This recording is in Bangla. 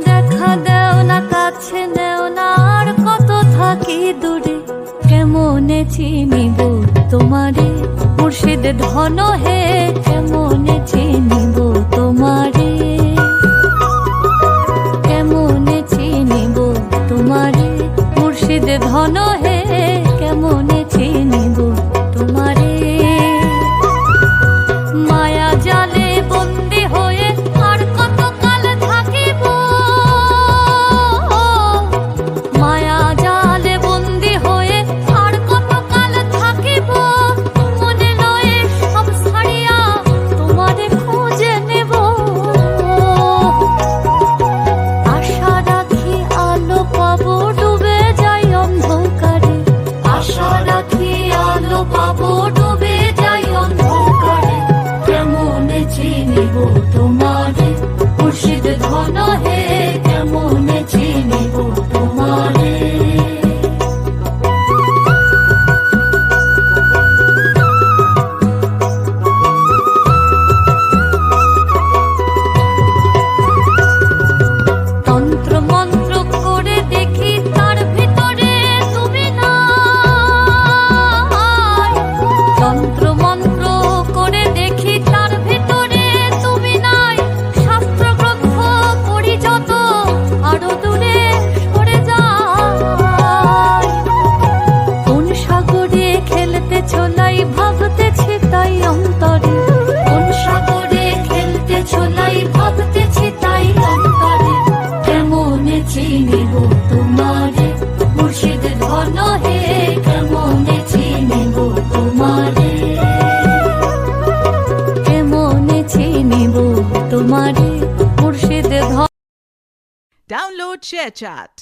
দেখা দেও না, কাছে নেও না, আর কত থাকি দূরে, কেমনে চিনিব তোমারে মুর্শিদ ধন হে, কেমনে চিনিব তোমারে, কেমনে চিনিব তোমারে মুর্শিদ ধন হে, কেমনে চিনিব তোমারে। মায়া জালে বন্দি হয়ে আর কত কাল থাকিব, মায়া জালে বন্দি হয়ে আর কত কাল থাকিব, মনে লয়ে সব ছাড়িয়া তোমারে খুঁজে নেব। আশা রাখি আলো পাবো, ডুবে যাই অন্ধকারে, আশা রাখি আলো পাবো, ডুবে যাই অন্ধকারে, কেমনে চিনিব তোমারে মুর্শিদ ধন হে, কেমনে চিনিব তোমারে। তন্ত্র মন্ত্র করে দেখি তার ভিতরে তুমি নাই, তন্ত্র মন্ত্র করে দেখি তার ভিতরে তুমি নাই, শাস্ত্র গ্রন্থ পড়ি যত আরো দূরে সরে যায়। কোন সাগরে খেলতে ছোলাই ভাবতেছি তাই অন্তরে, কোন সাগরে খেলতে ছোলাই ভাবতেছি তাই অন্তরে, কেমনে চিনিব তোমারে মুর্শিদ ধন হে, কেমনে চিনিব তোমারে, কেমনে চিনিব তোমারে মুর্শিদ ধন। Download ShareChat.